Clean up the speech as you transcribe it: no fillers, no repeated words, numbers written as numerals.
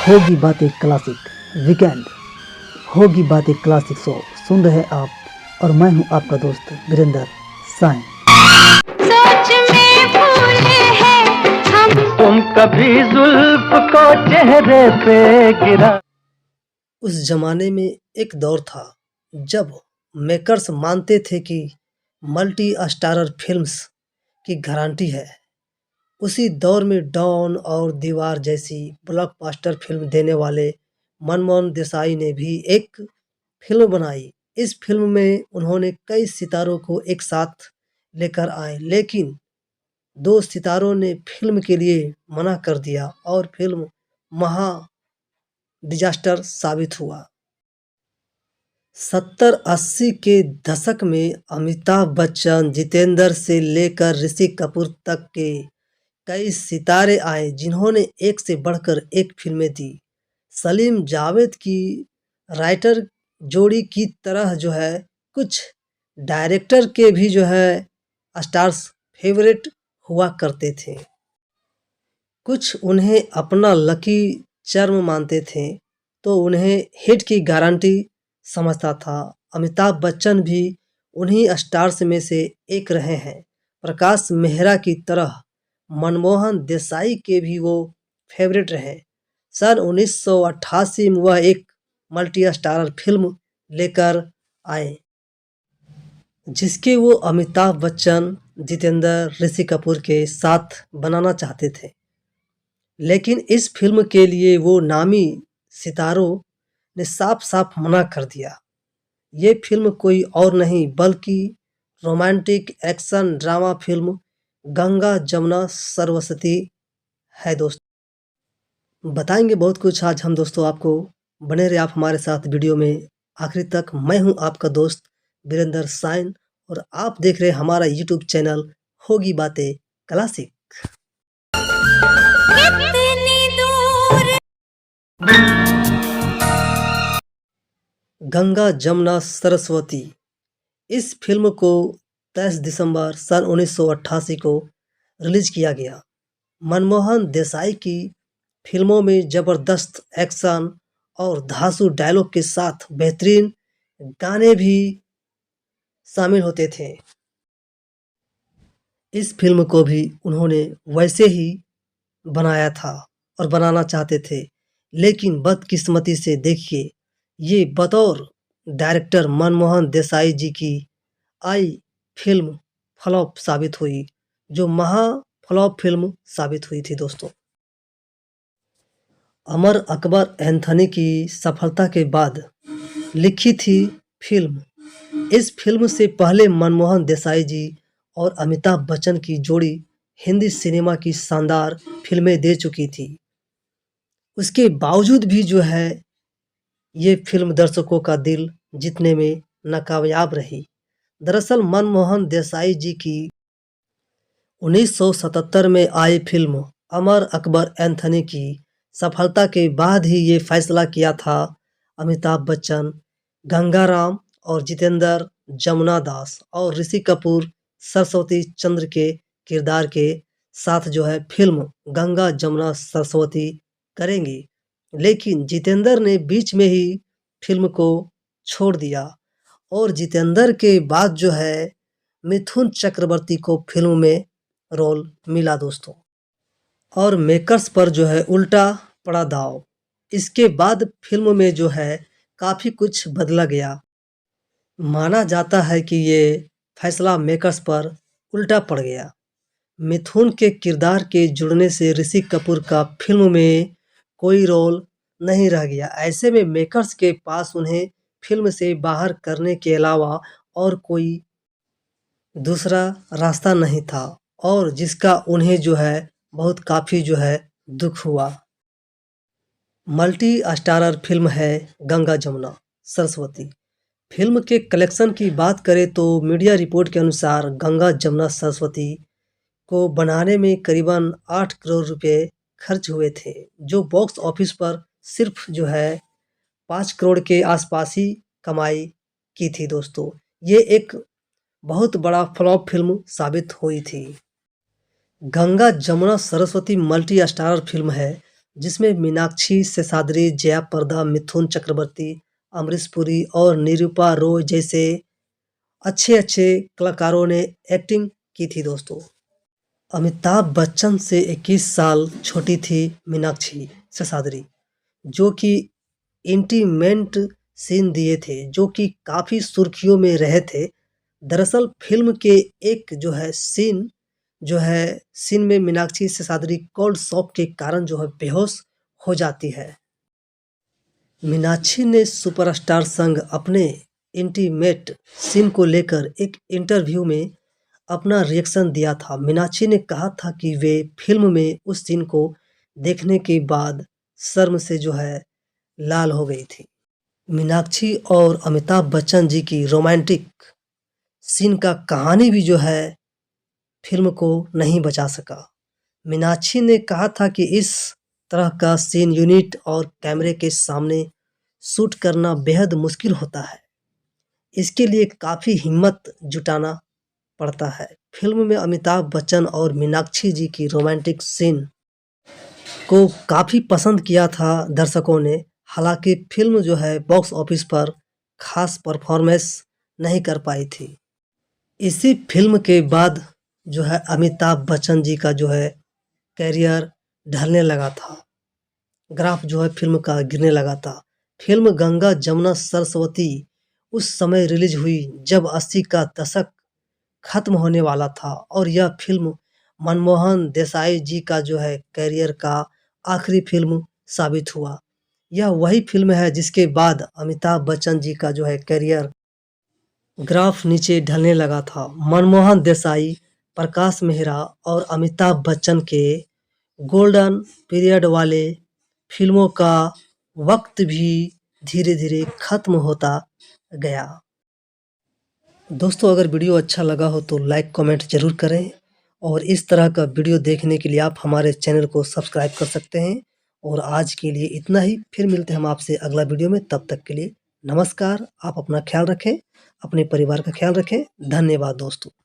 होगी बातें classic weekend, होगी बातें क्लासिक शो सुन रहे आप और मैं हूं आपका दोस्त वीरेंद्र साइन। सोच में भूले हैं हम, तुम कभी जुल्फ को चेहरे पे गिरा। उस जमाने में एक दौर था जब मेकर्स मानते थे कि मल्टी स्टारर फिल्म्स की गारंटी है। उसी दौर में डॉन और दीवार जैसी ब्लॉकबस्टर फिल्म देने वाले मनमोहन देसाई ने भी एक फिल्म बनाई। इस फिल्म में उन्होंने कई सितारों को एक साथ लेकर आए, लेकिन दो सितारों ने फिल्म के लिए मना कर दिया और फिल्म महा डिजास्टर साबित हुआ। 70-80 के दशक में अमिताभ बच्चन, जितेंद्र से लेकर ऋषि कपूर तक के कई सितारे आए जिन्होंने एक से बढ़कर एक फिल्में दी। सलीम जावेद की राइटर जोड़ी की तरह कुछ डायरेक्टर के भी स्टार्स फेवरेट हुआ करते थे। कुछ उन्हें अपना लकी चार्म मानते थे तो उन्हें हिट की गारंटी समझता था। अमिताभ बच्चन भी उन्हीं स्टार्स में से एक रहे हैं। प्रकाश मेहरा की तरह मनमोहन देसाई के भी वो फेवरेट रहे। सन 1988 में वह एक मल्टी स्टारर फिल्म लेकर आए जिसके वो अमिताभ बच्चन, जितेंद्र, ऋषि कपूर के साथ बनाना चाहते थे, लेकिन इस फिल्म के लिए वो नामी सितारों ने साफ साफ मना कर दिया। ये फिल्म कोई और नहीं बल्कि romantic action drama film Ganga Jamuna Saraswati है दोस्तों। बताएंगे बहुत कुछ आज हम दोस्तों आपको, बने रहे आप हमारे साथ वीडियो में आखिरी तक। मैं हूं आपका दोस्त वीरेंद्र साइन और आप देख रहे हैं हमारा यूट्यूब चैनल होगी बातें क्लासिक। कितनी दूर गंगा जमुना सरस्वती, इस फिल्म को 23 दिसंबर सन 1988 को रिलीज किया गया। मनमोहन देसाई की फिल्मों में जबरदस्त एक्शन और धांसू डायलॉग के साथ बेहतरीन गाने भी शामिल होते थे। इस फिल्म को भी उन्होंने वैसे ही बनाया था और बनाना चाहते थे, लेकिन बदकिस्मती से देखिए ये बतौर डायरेक्टर मनमोहन देसाई जी की आई फिल्म फ्लॉप साबित हुई, जो महा फ्लॉप फिल्म साबित हुई थी दोस्तों। अमर अकबर एंथनी की सफलता के बाद लिखी थी फिल्म। इस फिल्म से पहले मनमोहन देसाई जी और अमिताभ बच्चन की जोड़ी हिंदी सिनेमा की शानदार फिल्में दे चुकी थी। उसके बावजूद भी ये फिल्म दर्शकों का दिल जीतने में नाकामयाब रही। दरअसल मनमोहन देसाई जी की 1977 में आई फिल्म अमर अकबर एंथनी की सफलता के बाद ही ये फैसला किया था अमिताभ बच्चन, गंगाराम और जितेंद्र जमुना दास और ऋषि कपूर सरस्वती चंद्र के किरदार के साथ फिल्म गंगा जमुना सरस्वती करेंगी, लेकिन जितेंद्र ने बीच में ही फिल्म को छोड़ दिया और जितेंद्र के बाद मिथुन चक्रवर्ती को फिल्म में रोल मिला दोस्तों, और मेकर्स पर उल्टा पड़ा दाव। इसके बाद फिल्म में काफ़ी कुछ बदला गया। माना जाता है कि ये फैसला मेकर्स पर उल्टा पड़ गया। मिथुन के किरदार के जुड़ने से ऋषि कपूर का फिल्म में कोई रोल नहीं रह गया। ऐसे में मेकर्स के पास उन्हें फिल्म से बाहर करने के अलावा और कोई दूसरा रास्ता नहीं था, और जिसका उन्हें बहुत काफ़ी दुख हुआ। मल्टी स्टारर फिल्म है गंगा जमुना सरस्वती। फिल्म के कलेक्शन की बात करें तो मीडिया रिपोर्ट के अनुसार गंगा जमुना सरस्वती को बनाने में करीबन 8 करोड़ रुपए खर्च हुए थे, जो बॉक्स ऑफिस पर सिर्फ 5 करोड़ के आसपास ही कमाई की थी दोस्तों। ये एक बहुत बड़ा फ्लॉप फिल्म साबित हुई थी। Ganga Jamuna Saraswati multi starrer film है जिसमें मीनाक्षी शेषाद्री, जया प्रदा, मिथुन चक्रवर्ती, अमरीश पुरी और निरूपा रॉय जैसे अच्छे कलाकारों ने एक्टिंग की थी दोस्तों। अमिताभ बच्चन से 21 साल छोटी थी मीनाक्षी शेषाद्री, जो कि इंटीमेट सीन दिए थे, जो कि काफ़ी सुर्खियों में रहे थे। दरअसल फिल्म के एक सीन में मीनाक्षी शेषाद्री कोल्ड शॉक के कारण बेहोश हो जाती है। मीनाक्षी ने सुपरस्टार संग अपने इंटीमेट सीन को लेकर एक इंटरव्यू में अपना रिएक्शन दिया था। मीनाक्षी ने कहा था कि वे फिल्म में उस सीन को देखने के बाद शर्म से लाल हो गई थी। मीनाक्षी और अमिताभ बच्चन जी की रोमांटिक सीन का कहानी भी फिल्म को नहीं बचा सका। मीनाक्षी ने कहा था कि इस तरह का सीन यूनिट और कैमरे के सामने शूट करना बेहद मुश्किल होता है। इसके लिए काफ़ी हिम्मत जुटाना पड़ता है। फिल्म में अमिताभ बच्चन और मीनाक्षी जी की रोमांटिक सीन को काफ़ी पसंद किया था दर्शकों ने। हालांकि फिल्म बॉक्स ऑफिस पर खास परफॉर्मेंस नहीं कर पाई थी। इसी फिल्म के बाद अमिताभ बच्चन जी का कैरियर ढलने लगा था। ग्राफ फिल्म का गिरने लगा था। फिल्म गंगा जमुना सरस्वती उस समय रिलीज हुई जब 80 का दशक खत्म होने वाला था और यह फिल्म मनमोहन देसाई जी का कैरियर का आखिरी फिल्म साबित हुआ। यह वही फिल्म है जिसके बाद अमिताभ बच्चन जी का कैरियर ग्राफ नीचे ढलने लगा था। मनमोहन देसाई, प्रकाश मेहरा और अमिताभ बच्चन के गोल्डन पीरियड वाले फिल्मों का वक्त भी धीरे धीरे खत्म होता गया। दोस्तों, अगर वीडियो अच्छा लगा हो तो लाइक कमेंट जरूर करें और इस तरह का वीडियो देखने के लिए आप हमारे चैनल को सब्सक्राइब कर सकते हैं। और आज के लिए इतना ही। फिर मिलते हैं हम आपसे अगला वीडियो में। तब तक के लिए नमस्कार। आप अपना ख्याल रखें, अपने परिवार का ख्याल रखें। धन्यवाद दोस्तों।